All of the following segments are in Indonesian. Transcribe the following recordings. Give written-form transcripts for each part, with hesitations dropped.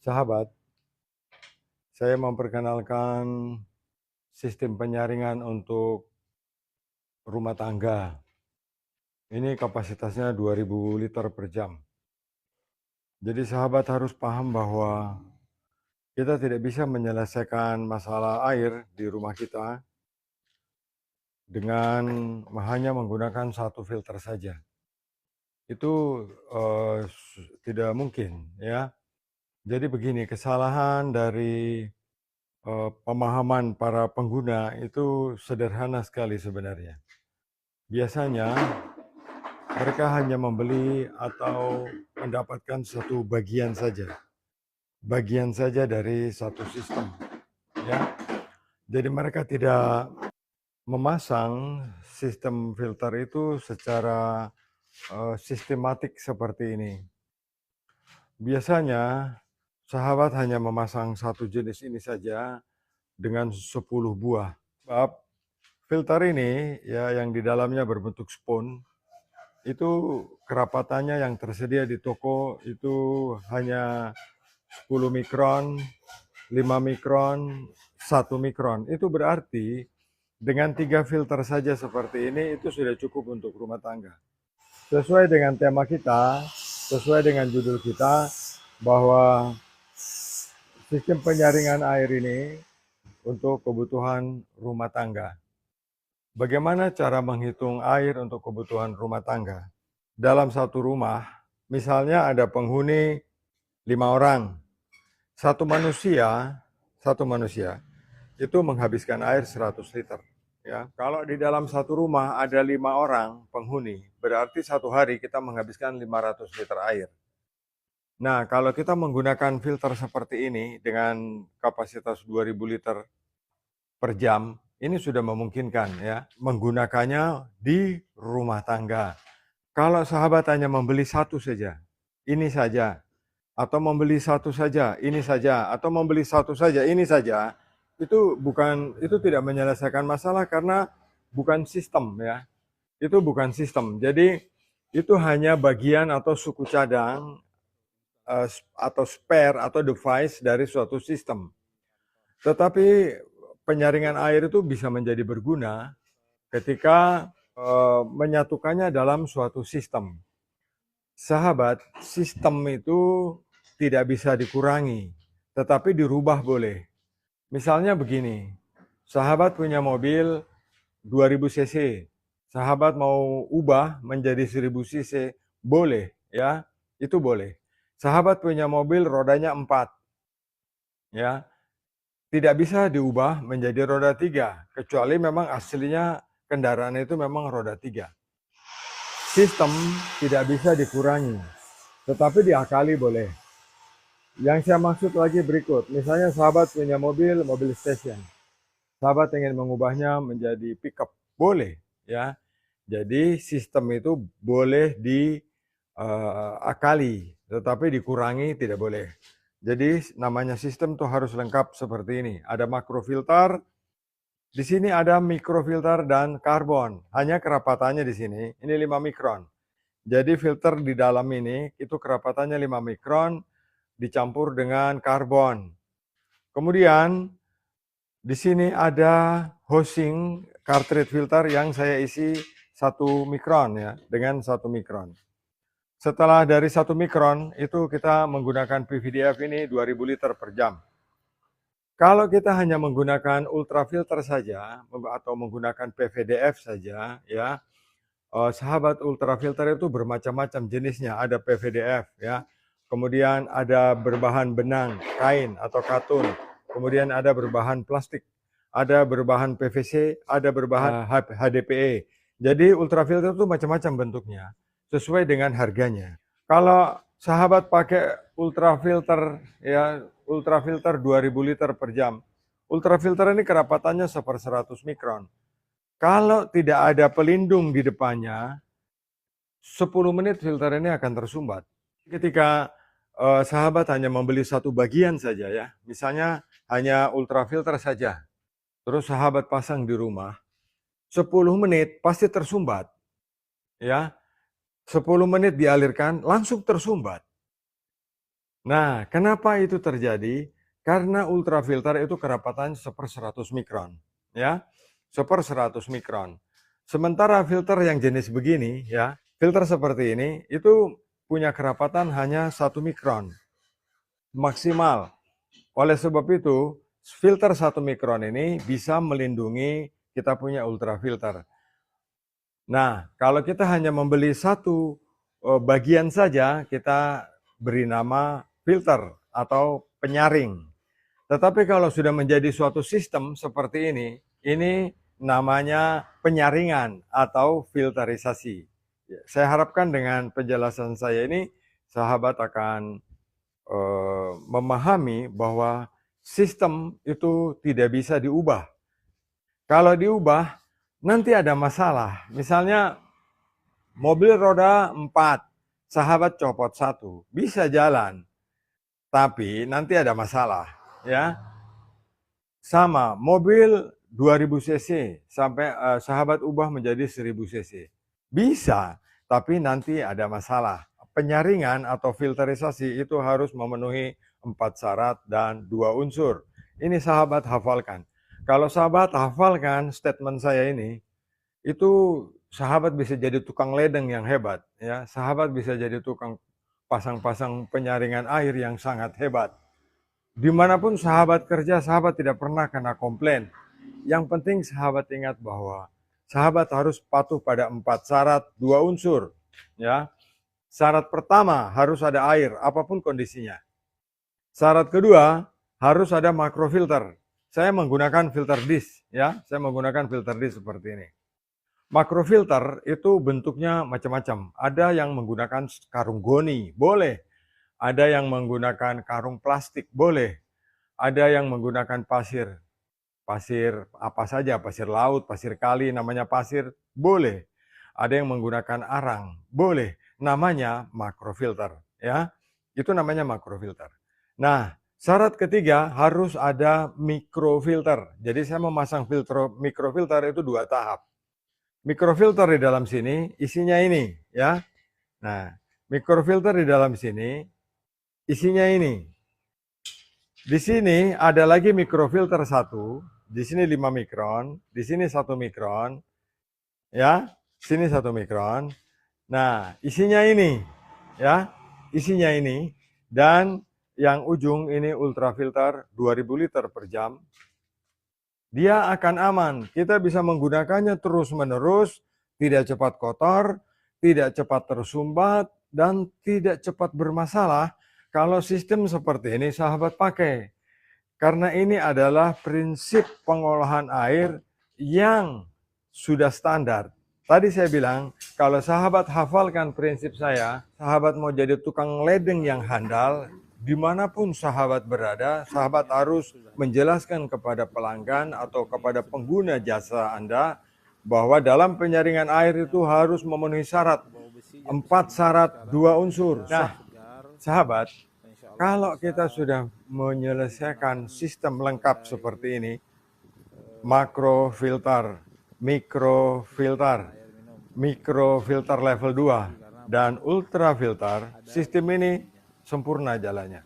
Sahabat, saya memperkenalkan sistem penyaringan untuk rumah tangga. Ini kapasitasnya 2000 liter per jam. Jadi sahabat harus paham bahwa kita tidak bisa menyelesaikan masalah air di rumah kita dengan hanya menggunakan satu filter saja. Itu tidak mungkin ya. Jadi begini, kesalahan dari pemahaman para pengguna itu sederhana sekali sebenarnya. Biasanya mereka hanya membeli atau mendapatkan satu bagian saja dari satu sistem, ya. Jadi mereka tidak memasang sistem filter itu secara sistematik seperti ini. Biasanya sahabat hanya memasang satu jenis ini saja dengan 10 buah. Sebab filter ini ya yang di dalamnya berbentuk spons itu kerapatannya yang tersedia di toko itu hanya 10 mikron, 5 mikron, 1 mikron. Itu berarti dengan 3 filter saja seperti ini itu sudah cukup untuk rumah tangga. Sesuai dengan tema kita, sesuai dengan judul kita, bahwa sistem penyaringan air ini untuk kebutuhan rumah tangga. Bagaimana cara menghitung air untuk kebutuhan rumah tangga? Dalam satu rumah, misalnya ada penghuni 5 orang. Satu manusia itu menghabiskan air 100 liter. Ya, kalau di dalam satu rumah ada 5 orang penghuni, berarti satu hari kita menghabiskan 500 liter air. Nah, kalau kita menggunakan filter seperti ini dengan kapasitas 2000 liter per jam, ini sudah memungkinkan ya, menggunakannya di rumah tangga. Kalau sahabat hanya membeli satu saja, ini saja, atau membeli satu saja, ini saja, atau membeli satu saja, ini saja, itu tidak menyelesaikan masalah karena bukan sistem ya. Itu bukan sistem. Jadi itu hanya bagian atau suku cadang atau spare atau device dari suatu sistem. Tetapi penyaringan air itu bisa menjadi berguna ketika menyatukannya dalam suatu sistem. Sahabat, sistem itu tidak bisa dikurangi, tetapi dirubah boleh. Misalnya begini, sahabat punya mobil 2000 cc, sahabat mau ubah menjadi 1000 cc, boleh ya, itu boleh. Sahabat punya mobil rodanya 4, ya, tidak bisa diubah menjadi roda 3, kecuali memang aslinya kendaraan itu memang roda 3. Sistem tidak bisa dikurangi, tetapi diakali boleh. Yang saya maksud lagi berikut, misalnya sahabat punya mobil station. Sahabat ingin mengubahnya menjadi pickup, boleh ya. Jadi sistem itu boleh diakali, tetapi dikurangi tidak boleh. Jadi namanya sistem tuh harus lengkap seperti ini. Ada makrofilter, di sini ada mikrofilter dan karbon. Hanya kerapatannya di sini, ini 5 mikron. Jadi filter di dalam ini itu kerapatannya 5 mikron dicampur dengan karbon. Kemudian di sini ada housing cartridge filter yang saya isi 1 mikron ya, dengan 1 mikron. Setelah dari 1 mikron itu kita menggunakan PVDF ini 2000 liter per jam. Kalau kita hanya menggunakan ultrafilter saja atau menggunakan PVDF saja ya, sahabat ultrafilter itu bermacam-macam jenisnya, ada PVDF ya. Kemudian ada berbahan benang, kain atau katun. Kemudian ada berbahan plastik, ada berbahan PVC, ada berbahan HDPE. Jadi ultrafilter itu macam-macam bentuknya, sesuai dengan harganya. Kalau sahabat pakai ultrafilter ya, ultrafilter 2000 liter per jam. Ultrafilter ini kerapatannya 1/100 mikron. Kalau tidak ada pelindung di depannya, 10 menit filter ini akan tersumbat. Ketika sahabat hanya membeli satu bagian saja ya, misalnya hanya ultrafilter saja, terus sahabat pasang di rumah, 10 menit pasti tersumbat. Ya, 10 menit dialirkan langsung tersumbat. Nah, kenapa itu terjadi? Karena ultrafilter itu kerapatannya 1/100 mikron, ya. 1/100 mikron. Sementara filter yang jenis begini, ya, filter seperti ini itu punya kerapatan hanya 1 mikron maksimal. Oleh sebab itu, filter 1 mikron ini bisa melindungi kita punya ultrafilter. Nah, kalau kita hanya membeli satu bagian saja, kita beri nama filter atau penyaring. Tetapi kalau sudah menjadi suatu sistem seperti ini namanya penyaringan atau filterisasi. Saya harapkan dengan penjelasan saya ini, sahabat akan memahami bahwa sistem itu tidak bisa diubah. Kalau diubah, nanti ada masalah. Misalnya mobil roda 4, sahabat copot 1, bisa jalan, tapi nanti ada masalah, ya. Sama, mobil 2000 cc sampai sahabat ubah menjadi 1000 cc. Bisa, tapi nanti ada masalah. Penyaringan atau filterisasi itu harus memenuhi 4 syarat dan 2 unsur. Ini sahabat hafalkan. Kalau sahabat hafalkan statement saya ini, itu sahabat bisa jadi tukang ledeng yang hebat, ya. Sahabat bisa jadi tukang pasang-pasang penyaringan air yang sangat hebat. Dimanapun sahabat kerja, sahabat tidak pernah kena komplain. Yang penting sahabat ingat bahwa sahabat harus patuh pada 4 syarat, 2 unsur, ya. Syarat pertama harus ada air, apapun kondisinya. Syarat kedua harus ada makrofilter. Saya menggunakan filter dish, ya. Saya menggunakan filter dish seperti ini. Makrofilter itu bentuknya macam-macam. Ada yang menggunakan karung goni, boleh. Ada yang menggunakan karung plastik, boleh. Ada yang menggunakan pasir. Pasir apa saja, pasir laut, pasir kali, namanya pasir, boleh. Ada yang menggunakan arang, boleh. Namanya makrofilter, ya. Itu namanya makrofilter. Nah, syarat ketiga harus ada mikrofilter. Jadi saya memasang filter mikrofilter itu 2 tahap. Mikrofilter di dalam sini isinya ini, ya. Nah, mikrofilter di dalam sini isinya ini. Di sini ada lagi mikrofilter 1, di sini 5 mikron, di sini 1 mikron, ya. Sini 1 mikron. Nah, isinya ini, ya. Isinya ini, dan yang ujung ini ultrafilter 2000 liter per jam. Dia akan aman. Kita bisa menggunakannya terus-menerus, tidak cepat kotor, tidak cepat tersumbat, dan tidak cepat bermasalah kalau sistem seperti ini sahabat pakai. Karena ini adalah prinsip pengolahan air yang sudah standar. Tadi saya bilang, kalau sahabat hafalkan prinsip saya, sahabat mau jadi tukang ledeng yang handal, dimanapun sahabat berada, sahabat harus menjelaskan kepada pelanggan atau kepada pengguna jasa Anda bahwa dalam penyaringan air itu harus memenuhi syarat, 4 syarat, 2 unsur. Nah, sahabat, kalau kita sudah menyelesaikan sistem lengkap seperti ini, makrofilter, mikrofilter level 2, dan ultrafilter, sistem ini sempurna jalannya.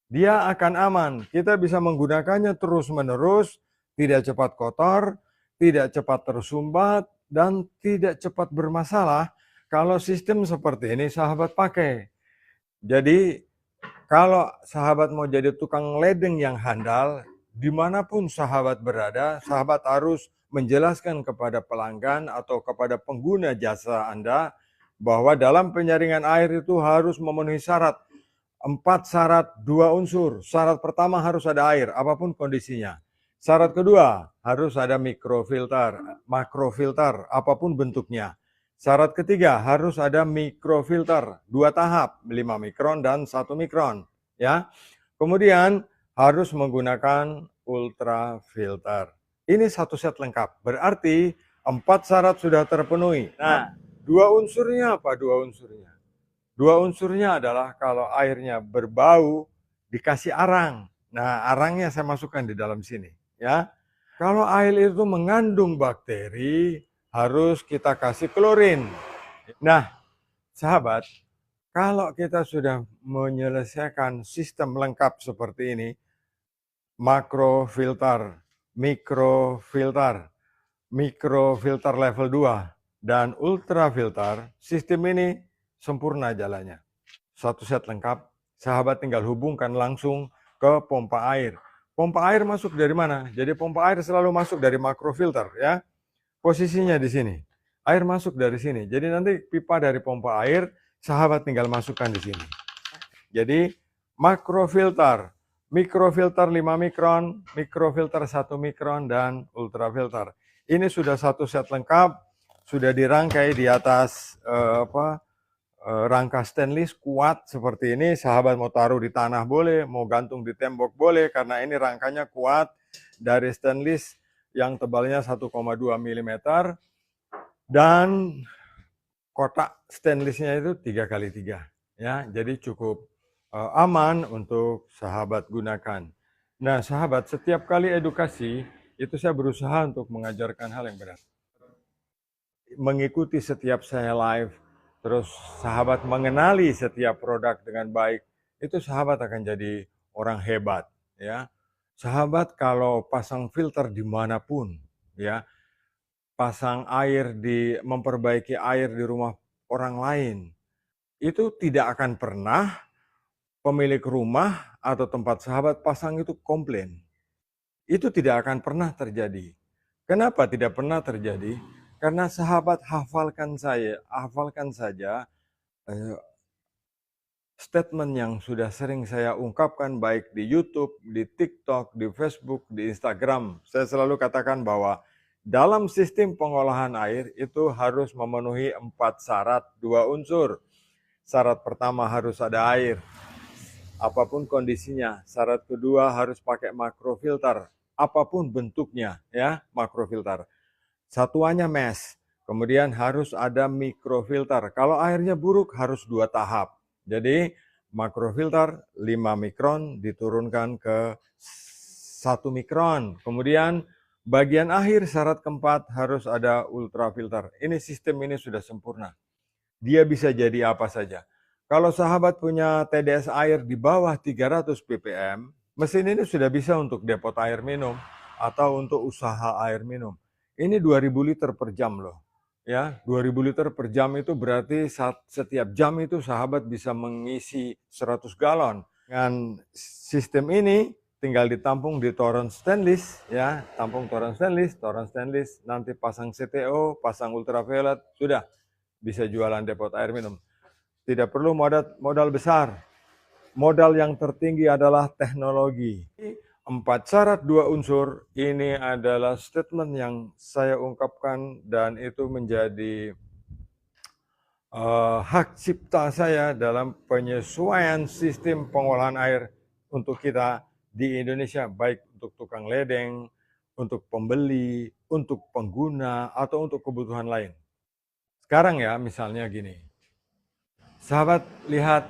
Dia akan aman, kita bisa menggunakannya terus-menerus, tidak cepat kotor, tidak cepat tersumbat, dan tidak cepat bermasalah kalau sistem seperti ini sahabat pakai. Jadi, kalau sahabat mau jadi tukang ledeng yang handal, dimanapun sahabat berada, sahabat harus menjelaskan kepada pelanggan atau kepada pengguna jasa Anda bahwa dalam penyaringan air itu harus memenuhi syarat, 4 syarat, 2 unsur. Syarat pertama harus ada air, apapun kondisinya. Syarat kedua harus ada makrofilter, apapun bentuknya. Syarat ketiga harus ada mikrofilter, 2 tahap, 5 mikron dan 1 mikron. Ya. Kemudian harus menggunakan ultrafilter. Ini satu set lengkap, berarti 4 syarat sudah terpenuhi. Nah, 2 unsurnya apa 2 unsurnya? 2 unsurnya adalah kalau airnya berbau, dikasih arang. Nah, arangnya saya masukkan di dalam sini, ya. Kalau air itu mengandung bakteri, harus kita kasih klorin. Nah, sahabat, Kalau kita sudah menyelesaikan sistem lengkap seperti ini, makrofilter, mikrofilter, mikrofilter level 2, dan ultrafilter, sistem ini sempurna jalannya. Satu set lengkap, sahabat tinggal hubungkan langsung ke pompa air. Pompa air masuk dari mana? Jadi pompa air selalu masuk dari makrofilter ya. Posisinya di sini. Air masuk dari sini. Jadi nanti pipa dari pompa air, sahabat tinggal masukkan di sini. Jadi makrofilter, mikrofilter 5 mikron, mikrofilter 1 mikron, dan ultrafilter. Ini sudah satu set lengkap, sudah dirangkai di atas rangka stainless kuat seperti ini. Sahabat mau taruh di tanah boleh, mau gantung di tembok boleh, karena ini rangkanya kuat dari stainless yang tebalnya 1,2 mm, dan kotak stainlessnya itu 3x3 ya, jadi cukup aman untuk sahabat gunakan. Nah sahabat, setiap kali edukasi itu saya berusaha untuk mengajarkan hal yang benar, mengikuti setiap saya live, terus sahabat mengenali setiap produk dengan baik, itu sahabat akan jadi orang hebat ya. Sahabat kalau pasang filter dimanapun ya, pasang air memperbaiki air di rumah orang lain, itu tidak akan pernah pemilik rumah atau tempat sahabat pasang itu komplain. Itu tidak akan pernah terjadi. Kenapa tidak pernah terjadi? Karena sahabat hafalkan saja statement yang sudah sering saya ungkapkan baik di YouTube, di TikTok, di Facebook, di Instagram. Saya selalu katakan bahwa dalam sistem pengolahan air itu harus memenuhi 4 syarat, 2 unsur. Syarat pertama harus ada air, apapun kondisinya. Syarat kedua harus pakai makrofilter, apapun bentuknya ya, makrofilter. Satuannya mesh. Kemudian harus ada mikrofilter. Kalau airnya buruk harus 2 tahap. Jadi makrofilter 5 mikron diturunkan ke 1 mikron. Kemudian bagian akhir syarat keempat harus ada ultrafilter. Ini sistem ini sudah sempurna. Dia bisa jadi apa saja. Kalau sahabat punya TDS air di bawah 300 ppm, mesin ini sudah bisa untuk depot air minum atau untuk usaha air minum. Ini 2000 liter per jam loh. Ya, 2000 liter per jam itu berarti setiap jam itu sahabat bisa mengisi 100 galon. Dengan sistem ini tinggal ditampung di toren stainless ya, tampung toren stainless, nanti pasang CTO, pasang ultraviolet, sudah bisa jualan depot air minum. Tidak perlu modal besar. Modal yang tertinggi adalah teknologi. 4 syarat 2 unsur, ini adalah statement yang saya ungkapkan dan itu menjadi hak cipta saya dalam penyesuaian sistem pengolahan air untuk kita di Indonesia, baik untuk tukang ledeng, untuk pembeli, untuk pengguna, atau untuk kebutuhan lain. Sekarang ya, misalnya gini, sahabat lihat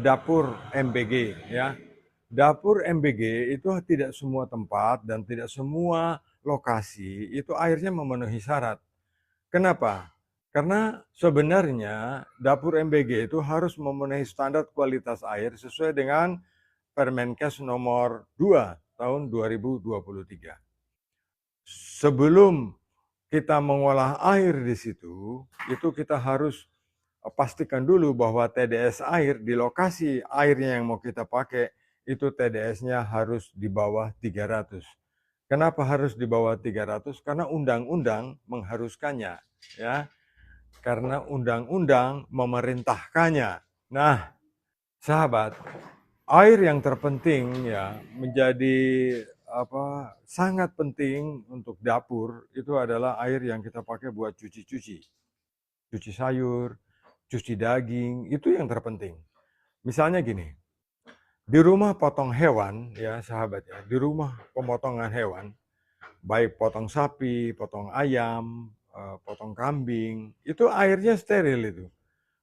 dapur MBG ya. Dapur MBG itu tidak semua tempat dan tidak semua lokasi itu airnya memenuhi syarat. Kenapa? Karena sebenarnya dapur MBG itu harus memenuhi standar kualitas air sesuai dengan Permenkes nomor 2 tahun 2023. Sebelum kita mengolah air di situ, itu kita harus pastikan dulu bahwa TDS air di lokasi airnya yang mau kita pakai itu TDS-nya harus di bawah 300. Kenapa harus di bawah 300? Karena undang-undang mengharuskannya, ya. Karena undang-undang memerintahkannya. Nah, sahabat, air yang terpenting ya menjadi sangat penting untuk dapur itu adalah air yang kita pakai buat cuci sayur, cuci daging, itu yang terpenting. Misalnya gini, di rumah potong hewan ya sahabat ya, di rumah pemotongan hewan, baik potong sapi, potong ayam, potong kambing, itu airnya steril itu.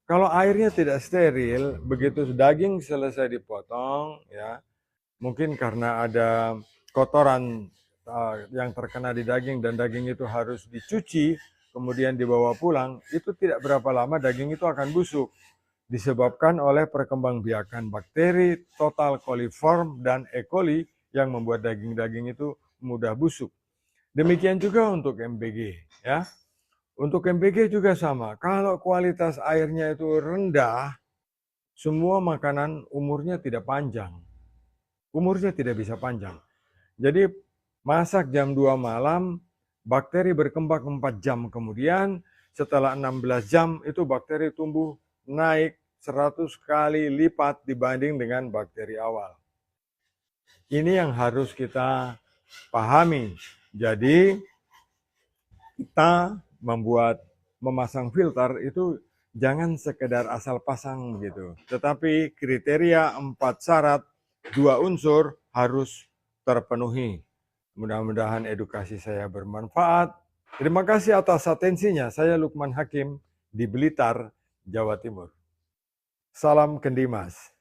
Kalau airnya tidak steril, begitu daging selesai dipotong ya, mungkin karena ada kotoran yang terkena di daging dan daging itu harus dicuci, kemudian dibawa pulang, itu tidak berapa lama daging itu akan busuk. disebabkan oleh perkembangbiakan bakteri, total coliform, dan E. coli yang membuat daging-daging itu mudah busuk. Demikian juga untuk MPG, ya. Untuk MPG juga sama. Kalau kualitas airnya itu rendah, semua makanan umurnya tidak panjang. Umurnya tidak bisa panjang. Jadi masak jam 2 malam, bakteri berkembang 4 jam kemudian, setelah 16 jam itu bakteri tumbuh naik 100 kali lipat dibanding dengan bakteri awal. Ini yang harus kita pahami. Jadi kita memasang filter itu jangan sekedar asal pasang gitu, tetapi kriteria 4 syarat 2 unsur harus terpenuhi. Mudah-mudahan edukasi saya bermanfaat. Terima kasih atas atensinya. Saya Lukman Hakim di Blitar, Jawa Timur. Salam Kendimas.